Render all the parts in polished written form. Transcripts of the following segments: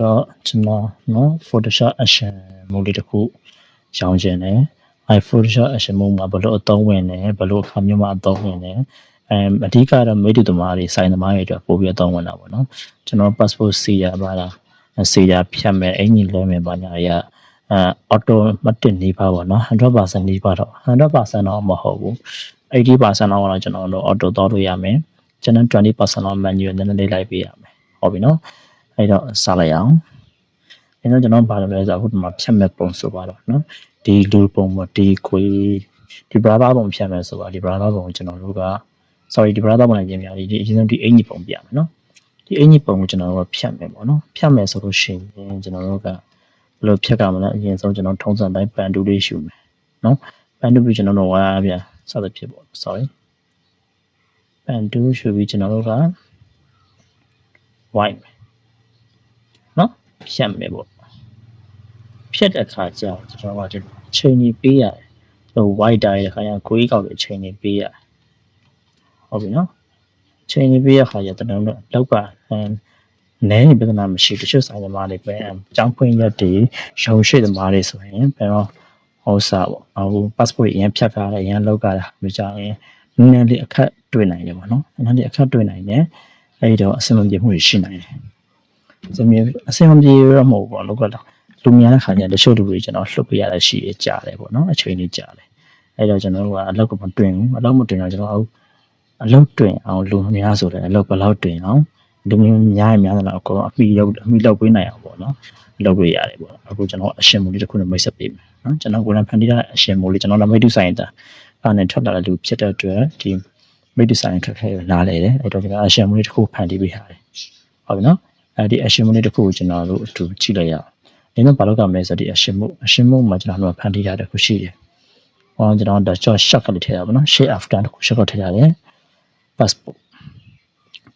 ကျွန်တော်နော် Photoshop Action မိုးလေးတစ်ခုရောင်းခြင်းနဲ့Photoshop Action မိုးမှာဘယ်လိုအသုံးဝင်လဲဘယ်လိုအခါမျိုးမှာအသုံးဝင်လဲအဓိကတော့မိတူသမားတွေစိုင်းသမားတွေအတွက်ပို့ပြီးအသုံးဝင်တာပေါ့နော်ကျွန်တော် passport စီရပါလားစီရဖြတ်မယ်အင်ကြီးလဲမယ်ဘာညာရautomatic နေပါပေါ့နော် 100% နေပါတော့ 100% တော့မဟုတ်ဘူး 80% တော့ကျွန်တော်တို့ auto သွားလို့ရမယ်ကျွန်တော် 20% တော့ manual နည်းနည်းလေးလိုက်ပေးရမယ်ဟုတ်ပြီနော်အဲ့တော့စလိုက်အောင်အဲ့တော့ကျွန်တော်ဘာလုပ်လဲဆိုတော့အခုဒီမှာဖြတ်မဲ့ပုံဆိုပါတော့နော်ဒီလူပုံမဒီခွေဒီ brother ပုံဖြတ်မဲ့ဆိုပါဒီ brother ပုံကိုကျွန်တော်တို့က sorry ဒီ brother ပုံလည်းပြင်ပြဒီအရင်ဆုံးဒီအင်ကြီးပုံပြမယ်နော်ဒီအင်ကြီးပုံကိုကျွန်တော်တို့ဖြတ်မယ်ပေါ့နော်ဖြတ်မယ်ဆိုလို့ရှိရင်ကျွန်တော်တို့ကဘယ်လိုဖြတ်ကြမလဲအရင်ဆုံးကျွန်တော်ထုံးစံတိုင်းပန်တူလေးရှူမယ်နော်ပန်တူပြီးကျွန်တော်တို့ဝါပြစသဖြင့်ပေါ့ sorry ပန်တူရှူပြီးကျွန်တော်တို့က white နော်ဖြတ်မယ်ပေါ့ဖြတ်တဲ့အခါကျတော့ကျွန်တော်ကချိန်ကြီးပေးရတယ်ဟို white တိုင်းတဲ့ခါကျကိုကြီးကောက်တဲ့ချိန်ကြီးပေးရတယ်ဟုတ်ပြီနော်ချိန်ကြီးပေးရခါကျတော့ကျွန်တော်တို့လောက်ကနဲနေပြဿနာမရှိတချို့ဆိုင်သမားတွေပဲအကြောင်းဖွင့်ရက်တွေရုံရှိသမားတွေဆိုရင်ဘယ်တော့ဟောစားပေါ့ဟို passport အရင်ဖြတ်ထားတယ်အရင်လောက်ကြတာမကြရင်နည်းနည်းလေးအခက်တွေ့နိုင်တယ်ပေါ့နော်နည်းနည်းလေးအခက်တွေ့နိုင်တယ်အဲ့တော့အဆင်မပြေမှုရှိနိုင်တယ်အဆင်မပြေရမဟုတ်ပေါ့လောက်ကလူများတဲ့ခါကျတချို့လူတွေကျွန်တော်လှုပ်ပြရတာရှိရကြတယ်ပေါ့နော်အချိန်လေးကြာတယ်အဲ့တော့ကျွန်တော်တို့ကအလောက်ကမတွင်ဘူးအလောက်မတွင်တော့ကျွန်တော်အလောက်တွင်အောင်လူများဆိုတယ်အလောက်ဘယ်လောက်တွင်အောင်လူများများတယ်တော့အကုန်အမိလောက်ပေးနိုင်အောင်ပေါ့နော်လောက်လို့ရတယ်ပေါ့အခုကျွန်တော်အရှင်မိုးလေးတစ်ခုနဲ့မိတ်ဆက်ပေးမယ်နော်ကျွန်တော်ကိုယ်တိုင်ဖန်တီးထားတဲ့အရှင်မိုးလေးကျွန်တော်လည်းမိတ်တူဆိုင်တာအဲ့နဲ့ထွက်လာတဲ့လူဖြစ်တဲ့အတွက်ဒီမိတ်တူဆိုင်ခက်ခဲလာလေတယ်အဲ့တော့ကျွန်တော်အရှင်မိုးလေးတစ်ခုဖန်တီးပေးထားတယ်ဟုတ်ပြီနော်အဲ့ဒီအရှင်မိုးလေးတစ်ခုကိုကျွန်တော်တို့အတူကြည့်လိုက်ရအောင်ဒီမှာဘာလို့ကမလဲဆိုတော့ဒီအရှင်မိုးမှာကျွန်တော်တို့ဖန်တီးထားတဲ့ခုရှိတယ်ဟောကျွန်တော်တော့ရှော့ကလေးထည့်ရပါတော့ share after တစ်ခုရှော့ကထည့်ရတယ် passport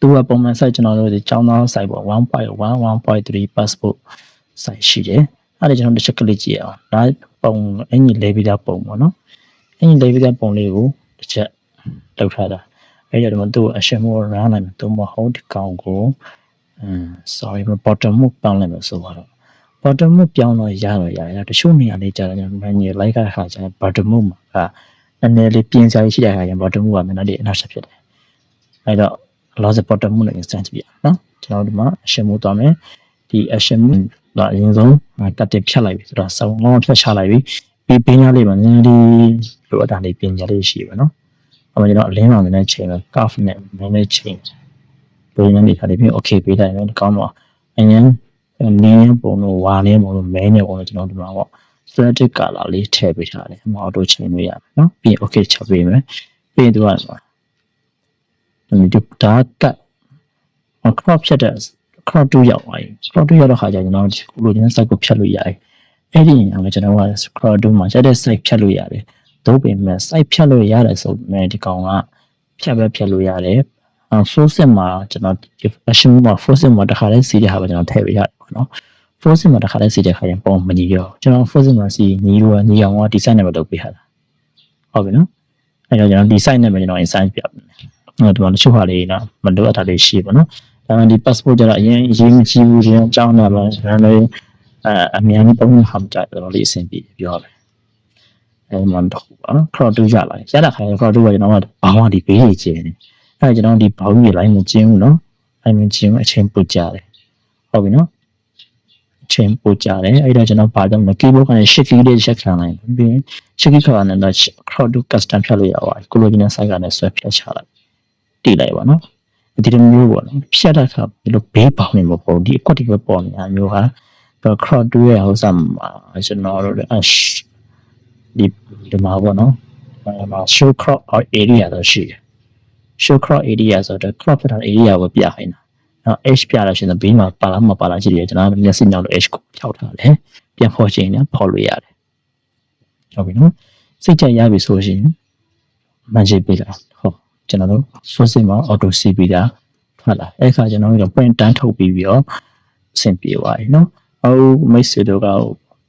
သူကပုံမှန် size ကျွန်တော်တို့ဒီကျောင်းသား size ပေါ့ 1.1 1.3 passport size ရှိတယ်အဲ့ဒါကျွန်တော်တစ်ချက်ကလေးကြည့်အောင်ဒါပုံအင်ကြီးလေးပြီးသားပုံပေါ့နော်အင်ကြီးလေးပြီးသားပုံလေးကိုတစ်ချက်လောက်ထားတာအဲ့ကြတော့သူ့အရှင်မိုး run လိုက်မယ်သူမဟုတ်ဒီကောင်ကိုsorry bottom မို့ပေါင်းလိုက်မယ်ဆိုတော့ bottom မို့ပြောင်းတော့ရတချို့နေရာလေးကြာတယ်ကျွန်တော်ညလိုက်ခါခါကျရင် bottom မို့မှာကနည်းနည်းလေးပြင်းစရာရှိတဲ့ခါကျရင် bottom မို့ကနည်းနည်းလေးအနောက်ဆက်ဖြစ်တယ်အဲ့တော့ loss bottom မို့နဲ့ instance ပြနော်ကျွန်တော်ဒီမှာအရှင်မို့သွားမယ်ဒီ action မို့ကအရင်ဆုံးတက်တက်ဖြတ်လိုက်ပြီဆိုတော့ဆောင်းငေါဖြတ်ချလိုက်ပြီပြီးပညာလေးမှာနည်းနည်းလေးလိုအပ်တာလေးပညာလေးရှိပါနော်အဲ့မှာကျွန်တော်အလင်းမှာနည်းနည်းချိန်မယ် curve နဲ့နည်းနည်းချိန်ဘယ်နည်းနေခါလေးပြီး okay ပေးလိုက်မယ်ကောင်းတော့အရင်နင်းပုံလို့ဝါနေပုံလို့မဲနေပုံလို့ကျွန်တော်ဒီမှာပေါ့ static color လေးထည့်ပေးထားတယ်အမ auto ချိန်လို့ရမယ်နော်ပြီးရင် okay ချက်ပေးမယ်ပြီးရင်သူကဒီဒါကcrop ဖြတ်တဲ့ crop 2ရောက်သွားပြီ crop 2ရောက်တော့ခါကျကျွန်တော်ကိုလိုချင်တဲ့ site ကိုဖြတ်လို့ရတယ်အဲ့ဒီရင်အောင်ကျွန်တော်က crop 2မှာချက်တဲ့ site ဖြတ်လို့ရတယ်သို့ပေမဲ့ site ဖြတ်လို့ရတယ်ဆိုပေမဲ့ဒီကောင်ကဖြတ်လို့ရတယ်full set မှာကျွန်တော် action မှာ full set မှာတစ်ခါလေးစီးတဲ့ဟာပဲကျွန်တော်ထည့်ပေးရတယ်ပေါ့နော် full set မှာတစ်ခါလေးစီးတဲ့ခါရင်ပုံမညီရောကျွန်တော် full set မှာစီညီအောင်က design နဲ့ပဲလုပ်ပေးရတာဟုတ်ပြီနော်အဲ့တော့ကျွန်တော် design နဲ့ပဲကျွန်တော် insign ပြမယ်ဒီမှာတချို့ဟာလေးနော်မလိုအပ်တာလေးရှိပါနော်ဒါမှဒီ passport ကျတော့အရင်မကြည့်ဘူးကျွန်တော်ကြောင်းလာပါကျွန်တော်လည်းအများကြီးပုံမှန်ကြတယ်တော့လေးအဆင်ပြေပြောရတယ်အဲ့မှာတော့crop 2ရလာရတာခါ crop 2ကကျွန်တော်ကဘောင်းကဒီဘေးကြီးကျင်းနေအဲ့ကျွန်တော်ဒီဘောင်းကြီးလိုက်မကျင်းဘူးနော်အဲ့မကျင်းအချိန်ပိုကြတယ်ဟုတ်ပြီနော်အချိန်ပိုကြတယ်အဲ့တော့ကျွန်တော်ဘာကြောင့်လဲ keyboard ကနေ shift key လေးချက်ခံလိုက်ပြီး shift key ခါနဲ့တော့ crop 2 custom ဖြတ်လို့ရပါတယ်ကိုလိုချင်တဲ့ site ကနေဆွဲဖြတ်ချလိုက်တိလိုက်ပါနော်ဒီလိုမျိုးပေါ့နော်ဖြတ်တဲ့အခါဒီလိုဘေးပေါင်းနေမပေါ့ဒီအကွက်တွေပဲပေါ်နေတာမျိုးဟာcrop 2ရဲ့ဟိုစမှာကျွန်တော်တို့ဒီမှာပေါ့နော်show crop area တော့ရှိတယ် show crop area ဆိုတော့ crop ဖြစ်တဲ့ area ကိုပြခိုင်းတာနော် h ပြလို့ရှိရင်ဘေးမှာပါလားမပါလားကြည့်ရကျွန်တော်မျက်စိနောက်လို့ h ကိုဖြောက်ထားတယ်ပြန်ဖော်ချင်တယ်ဖော်လို့ရတယ်ဟုတ်ပြီနော်စိတ်ကြရပြီဆိုရှင်မှန်ကြည့်ပေးလိုက်ဟုတ်ကျွန်တော်တို့ full set မှာ auto cp တာထွက်လာအဲ့ခါကျွန်တော်တို့ print တန်းထုတ်ပြီးတော့အဆင်ပြေသွားပြီနော်ဟုတ်မိတ်ဆွေတို့က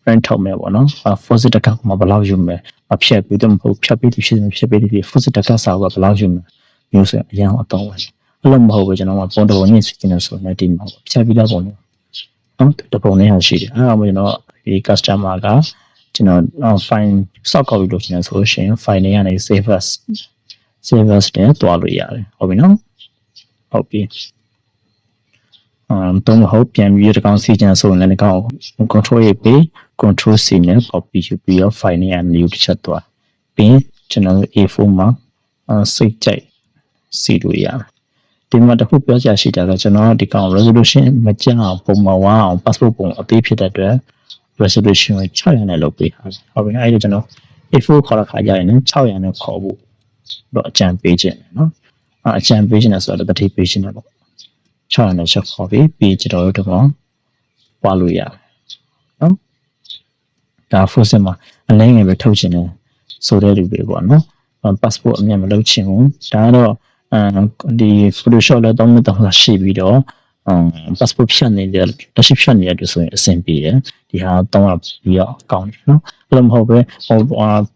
print ထုတ်မယ်ပေါ့နော် full set တစ်ခါမှဘယ်လောက်ယူမလဲမဖြတ်ပြီးတော့မဟုတ်ဖြတ်ပြီးဖြစ်ပြီး full set တစ်ခါစာကဘယ်လောက်ယူမလဲမျိုးဆိုအရင်အတော့ဝင်အဲ့လိုမဟုတ်ဘူးကျွန်တော်ကပုံတော်ညစ်စင်းနေဆိုနေဒီမှာဖြတ်ပြီးတော့ပုံ နော်တပုံလေးဟာရှိတယ်အဲ့ဒါမှကျွန်တော်ဒီ customer ကကျွန်တော် file စောက်ကောက်ပြီးလုပ်ချင်တယ်ဆိုလို့ရှိရင် file တွေကနေ save as နဲ့တွားလို့ရတယ်ဟုတ်ပြီနော်ဟုတ်ပြီတော့ဟုတ်ပြန်ပြီးတကောင်စီချင်ဆိုရင်လည်းဒီကောင် control ရေးပြီး control C နဲ့ copy ယူပြီးတော့ file နဲ့ new တစ်ချက်တွားပြီးကျွန်တော် A4 မှာစိတ်ကြိုက်စီလို့ရတယ်ဒီမှာတစ်ခုပြောချင်ရှိတာကကျွန်တော်ဒီကောင် resolution မကျအောင်ပုံမှန်ဝအောင် passport ပုံအသေးဖြစ်တဲ့အတွက် resolution ကို600နဲ့လုပ်ပေးထားတယ်ဟုတ်ပြီအဲ့ဒါကျွန်တော် A4 ခေါ်တဲ့ခါကျရင်600နဲ့ခေါ်ဖို့တော့အကြံပေးခြင်းနော်အကြံပေးခြင်းဆိုတော့တတိပေးခြင်းပေါ့600နဲ့ချက်ခေါ်ပြီးကျွန်တော်တို့တော့ပွားလို့ရတယ်နော်ဒါ full set မှာအလဲငယ်ပဲထုတ်ခြင်းတယ်ဆိုတဲ့လူတွေပေါ့နော် passport အမြင်မလုပ်ချင်ဘူးဒါကတော့ဒီ Photoshop လည်းတော့ရှိပြီးတော့passport ဖြတ်နေတဲ့လက်ရှိဖြတ်နေတဲ့သူဆိုရင်အဆင်ပြေတယ်ဒီဟာတော့ပြီးတော့ကောင်းတယ်နော်ဘယ်လိုမဟုတ်ပဲ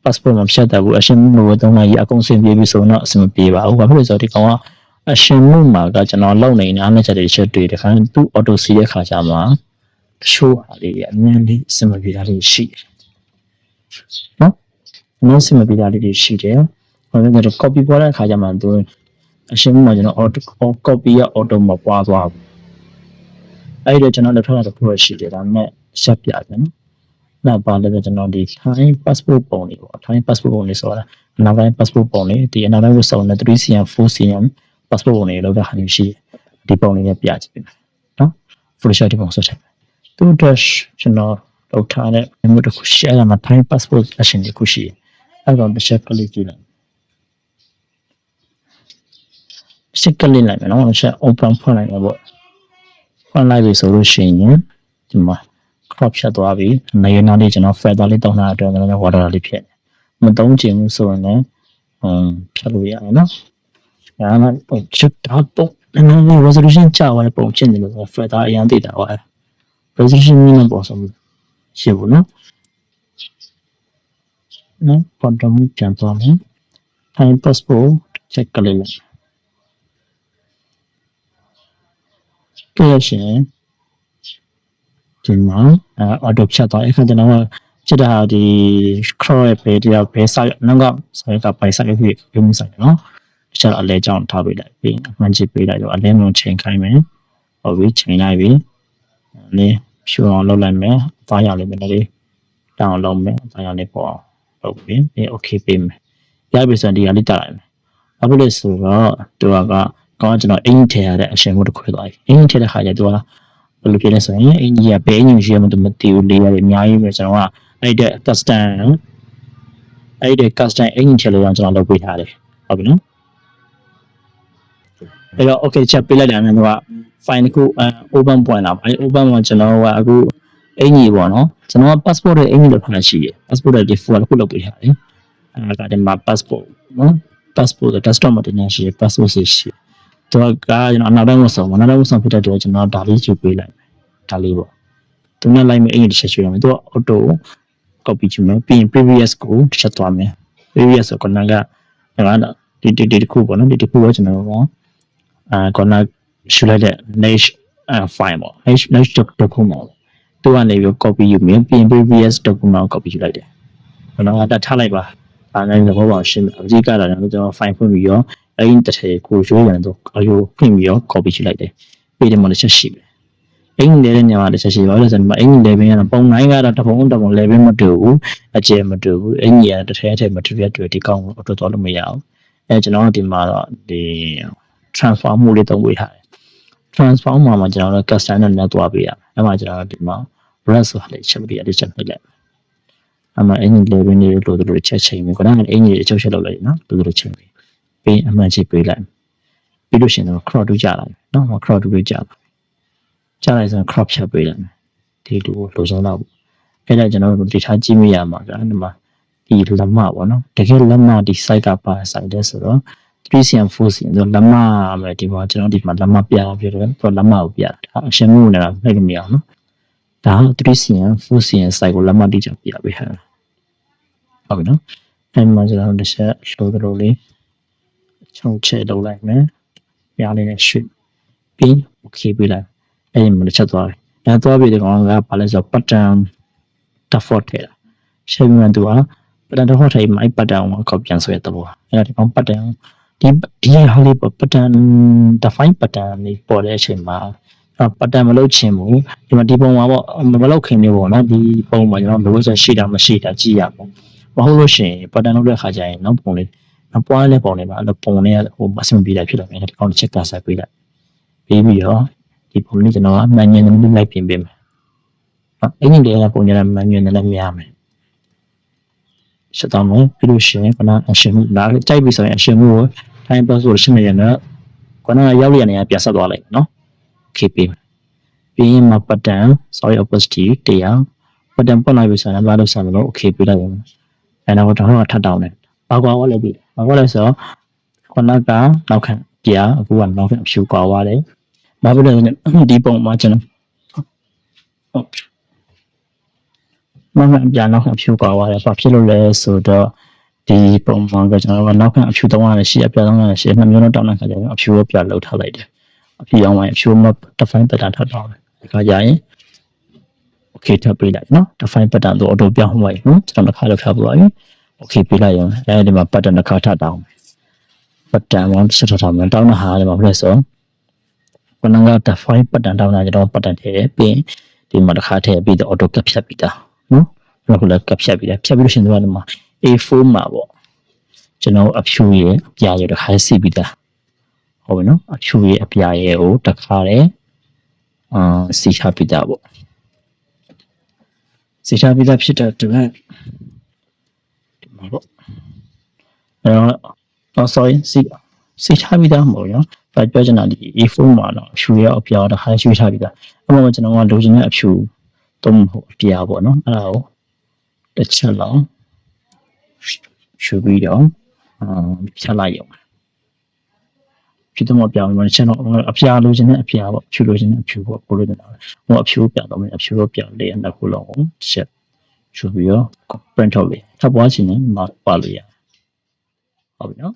passport မှာဖြတ်တယ်ဘူးအရှင်မှုလို့တော့ရအကုန်အဆင်ပြေပြီဆိုတော့အဆင်မပြေပါဘူးဘာဖြစ်လို့ဆိုတော့ဒီကောင်ကအရှင်မှုမှာကကျွန်တော်လုံနေအားနဲ့ချက်တွေချက်တွေ့တယ်ခါသူ auto စီးတဲ့ခါကျမှရှိုးဟာလေးအများလေးအဆင်မပြေတာလေးရှိတယ်နော်အများအဆင်မပြေတာလေးရှိတယ်ဟိုကတော့ copy ပေါ်တဲ့ခါကျမှသူအရှင်းမှာကျွန်တော် auto copy ရ auto မပွားသွားဘူးအဲ့ဒါကျွန်တော်လက်ထပ်တော့ရှိတယ်ဒါပေမဲ့ဆက်ပြတယ်နော်နောက်ပါလည်းကျွန်တော်ဒီ Thai passport ပုံလေးပေါ့ Thai passport ပုံလေးဆိုတာအနောက်တိုင်း passport ပုံလေးဒီအနောက်တိုင်းကိုစုံတဲ့ 3cm 4cm passport ပုံလေးလောက်တဲ့ဟာမျိုးရှိဒီပုံလေးနဲ့ပြကြည့်နော် Photoshop ဒီပုံဆက်တယ်သူတို့ကျွန်တော်လောက်ထားတဲ့ memo တစ်ခု share မှာ Thai passport အရှင်တစ်ခုရှိအဲ့တော့တစ်ချက်ကလေးကြည့်လိုက်စက်ကလေးလိုက်မယ်နော်ဆက် open ဖွင့်လိုက်မယ်ပေါ့ဖွင့်လိုက်ပြီဆိုလို့ရှိရင်ဒီမှာ crop ဖြတ်သွားပြီနေရနာလေးကျွန်တော် feather လေးတောင်းတာအတွက်လည်း water လေးဖြတ်မသုံးချင်ဘူးဆိုရင်လည်းဖြတ်လို့ရတယ်နော်ဒါမှပုံချက်တာပုံနည်းနည်း resolution ကျသွားတဲ့ပုံဖြစ်နေလို့ feather အရင်သိတာပါ resolution နည်းနည်းပေါ်ဆုံးရှင်းဘူးနော်ပေါ်တော့ကြံသွားမယ် Thai passport ချက်ကလေးလိုက်ကဲရှင်ဒီမှာauto ဖြတ်သွားအခါကျတော့ချက်တာဒီ crop ရဲ့ဘေးတရားဘေးဆိုင်နောက်ကဆိုကပိုင်ဆိုင်ဖြစ်ပြုံးဆိုင်နော်တခြားအလဲကြောင်းထားပေးလိုက်ပြီးအမှန်ချပေးလိုက်တော့အလဲလုံးချိန်ခိုင်းမယ်ဟုတ်ပြီချိန်လိုက်ပြီလေဖြူအောင်လုပ်လိုက်မယ်အသားရလေးပဲလေတောင်းလုပ်မယ်အသားရလေးပေါ့ဟုတ်ပြီဒီ okay ပေးမယ်ရပြီဆိုရင်ဒီဟာလေးတက်လိုက်မယ်ဘာဖြစ်လို့ဆိုတော့သူကကောင်းကျွန်တော်အင်ထည့်ရတဲ့အရှင်မို့တစ်ခွဲသွားပြီအင်ထည့်တဲ့ခါကျသူကဘယ်လိုဖြစ်လဲဆိုရင်အင်ကြီးကဘယ်အင်ကြီးရှိမှမသိဘူးလေးရတယ်အများကြီးပဲကျွန်တော်ကအဲ့တဲ့ custom အင်ကြီးထည့်လို့ကျွန်တော်လုပ်ပေးထားတယ်ဟုတ်ပြီနော်အဲ့တော့ okay ချက်ပေးလိုက်တယ်မြန်သူက file တစ်ခု open ပွင့်လာပါအဲ့ open မှာကျွန်တော်ကအခုအင်ကြီးပေါ့နော်ကျွန်တော်က passport ရဲ့အင်ကြီးလို့ဖတ်ရှိရ passport ရဲ့ default တစ်ခုလုပ်ပေးထားတယ်အဲ့ဒါဒီမှာ passport နော် passport desktop မှာတင်နေရှိ passport ရှိတော့ကကျွန်တော်အနောက်တိုင်းဝတ်ဆောင်ဖြစ်တဲ့အတွက်ကျွန်တော်ဒါလေးယူပေးလိုက်ဒါလေးပေါ့သူနဲ့လိုက်မယ်အင်ကြီးတစ်ချက်ရွှေ့ရမယ်သူက auto copy ယူမယ်ပြီးရင် previous ကိုတစ်ချက်သွားမယ် previous ဆိုကတော့ဒီတစ်ခုပေါ့နော်ဒီတစ်ခုကိုကျွန်တော်ကခေါင်းရှုလိုက်တဲ့ next file ပေါ့ next document သူကနေပြီး copy ယူမယ်ပြီးရင် previous document ကို copy ယူလိုက်တယ်ကျွန်တော်ကတတ်ထားလိုက်ပါအားနိုင်သဘောပေါက်ရှင်းအကြီးကလာတယ်ကျွန်တော် file ဖွင့်ပြီးရောအဲ့ဒီတစ်ထည်ကိုရွှေ့ရတယ်တော့အယိုဖွင့်ပြီးရော copy ယူလိုက်တယ်ပြီးတယ်မှလည်းချက်ရှိတယ်အင်္ဂလိပ်နဲ့ညမှာတစ်ချက်ရှိပါလို့ဆိုတော့အင်္ဂလိပ်ဘင်းကတော့ပုံနိုင်ကတော့တပုံ level မတူဘူးအကျယ်မတူဘူးအင်္ဂလိပ်ကတစ်ထည်ထည် material တွေဒီကောင်းကိုတော်တော်လို့မရအောင်အဲကျွန်တော်ဒီမှာတော့ဒီ transform မှုလေးသုံးပေးထားတယ် transform မှာကျွန်တော်တို့ custom နဲ့တွားပေးရအဲ့မှာကျွန်တော်ဒီမှာ brush ဆိုတာလေးချက်ပြီးအချက်နှိပ်လိုက်အမှအင်္ဂလိပ်ဘင်းလေးလို့တို့ချက်ချိန်ပြီးခဏအင်္ဂလိပ်အချုပ်ချက်လုပ်လိုက်နော်တို့ချိန်ပြီးအမှန်ချိပေးလိုက်ပြီးလို့ရှိရင်တော့ crop တူကြလာတယ်နော် crop တူကြလာကြားလိုက်ဆိုရင် crop ဖြတ်ပေးလိုက်မယ်ဒီလိုလိုစုံတော့အဲ့ဒါကျွန်တော်တို့ data ကြည့်မိရမှာကဒီမှာဒီလက်မပေါ့နော်တကယ်လက်မဒီ site ကပါ site တဲ့ဆိုတော့ 3cm 4cm ဆိုလက်မပဲဒီမှာကျွန်တော်ဒီမှာလက်မပြအောင်ပြတယ်သူလက်မကိုပြတာအရှင်မှုနေတာနှိပ်လို့မရအောင်နော်ဒါ 3cm 4cm site ကိုလက်မတိကျပြပေးဟာဟုတ်ပြီနော်အဲ့မှာကျွန်တော်တစ်ချက်လိုသလိုလေးချုံချက်လုပ်လိုက်မယ်ပြားလေးနဲ့ရွှေ့ပြီး okay ပေးလိုက်အဲ့ဒီမှာတစ်ချက်သွား သွားပြီးတဲ့ကောင်ကဘာလဲဆိုတော့ပတ်တန်default ထဲတာရှယ်ပြီးမှသူကပတ်တန် default ထဲမှာပတ်တန်ကိုပြန်ဆွဲတဲ့ဘောအဲ့ဒါဒီကောင်ပတ်တန်ဒီဟာလေးပတ်တန် define ပတ်တန်လေးပေါ်တဲ့အချိန်မှာပတ်တန်မလုပ်ချင်ဘူးဒီမှာဒီပုံမှာပေါ့မလုပ်ခင်မျိုးပေါ့နော်ဒီပုံမှာကျွန်တော်လိုဆိုရှိတာမရှိတာကြည့်ရပေါ့မဟုတ်လို့ရှိရင်ပတ်တန်လုပ်တဲ့ခါကျရင်နောက်ပုံလေးနောက်ပွားလေးပုံလေးပါအဲ့လိုပုံလေးဟိုအဆင်ပြေတာဖြစ်လာမယ်ဒီကောင်တစ်ချက်ကဆက်ပေးလိုက်ပြီးတော့ဒီပုံလေးကျွန်တော်ကမှန်ညင်နေလိုက်ပြင်ပေးမယ်အဲ့ဒီလေပုံညင်မှန်ညင်နေလည်းများမယ်ရှင်းတော့မယ်ပြီးလို့ရှိရင်ခဏအရှင်မှုလာကြိုက်ပြီဆိုရင်အရှင်မှုကို time plus ကိုရှင်းနေရင်တော့ခဏရောက်ရနေရပြန်ဆက်သွားလိုက်နော် okay ပြီးရင်မှာပတ်တန် sorry opacity တရားပတ်တန်ပတ်လိုက်ပြီဆိုရင်ဘာလို့ဆက်မလို့ okay ပြလိုက်ရမယ်အဲ့တော့တော့ထပ်တောင်းတယ်ဘာကွာဝလဲပြီဘာကွာလဲဆိုတော့ခဏကနောက်ခံပြအခုကနောက်ခံအဖြူကွာသွားတယ်ဘာဖြစ်လဲဒီပုံမှာကျွန်တော်နောက်ခံပြနောက်ခံအဖြူကွာသွားတယ်ဘာဖြစ်လို့လဲဆိုတော့ဒီပုံမှာကကျွန်တော်ကနောက်ခံအဖြူ3ရတယ်ရှိအပြ3ရတယ်ရှိနှစ်မျိုးတော့တောင်းတဲ့ခါကျရင်အဖြူကိုပြလောက်ထားလိုက်တယ်အဖြူအောင်ရင်အဖြူမှာ define pattern ထပ်တောင်းတယ်ဒီခါကျရင် okay ထပ်ပေးလိုက်နော် define pattern တော့ auto ပြောင်းသွားပြီနော်ကျွန်တော်တစ်ခါလောက်ထားပြပါပြီ okay ပေးလိုက်ရင်အဲဒီမှာ pattern တစ်ခါထပ်တောင်း pattern 1ဆက်ထပ်ထားမယ်တောင်းတာဟာလည်းမဟုတ်လဲဆိုခဏက define pattern တောင်းတာကျွန်တော် pattern ထည့်တယ်ပြီးဒီမှာတစ်ခါထည့်ပြီးတော့ auto ကပ်ဖြတ်ပြီးတာနော်အခုလည်းကပ်ဖြတ်ပြီးတယ်ဖြတ်ပြီးလို့ရှိရင်ဒီမှာ A4 မှာပေါ့ကျွန်တော်အဖြူရဲ့အပြာရဲ့တစ်ခါစီပြီးတာဟုတ်ပြီနော်အဖြူရဲ့အပြာရဲ့ကိုတစ်ခါလေစီချပြီးတာပေါ့စီချပြီးတာဖြစ်တဲ့ဒီမှာပေါ့sorry စီချပြီးတာမဟုတ်ရောဘာပြောချင်တာဒီ A4 မှာတော့အဖြူရဲ့အပြာတစ်ခါရွှေ့ချပြီးတာအဲ့မှာကျွန်တော်ကလိုချင်တဲ့အဖြူတော့မဟုတ်အပြာပေါ့နော်အဲ့ဒါကိုတစ်ချက်လောက်ရွှေ့ပြီးတော့ဖြတ်လိုက်ရုံဖြစ်တော့မပြောင်းဘူးချက်တော့အပြာလိုချင်တဲ့အပြာပေါ့ဖြူလိုချင်တဲ့အဖြူပေါ့ပို့လို့တယ်ဟိုအဖြူပြောင်းတော့မယ်အဖြူတော့ပြောင်းလေးနှစ်ခုလုံးကိုချက်ရွှေ့ပြီးတော့ print ထုတ်လေးထပ်ပွားချင်ရင်မပါလို့ရဟုတ်ပြီနော်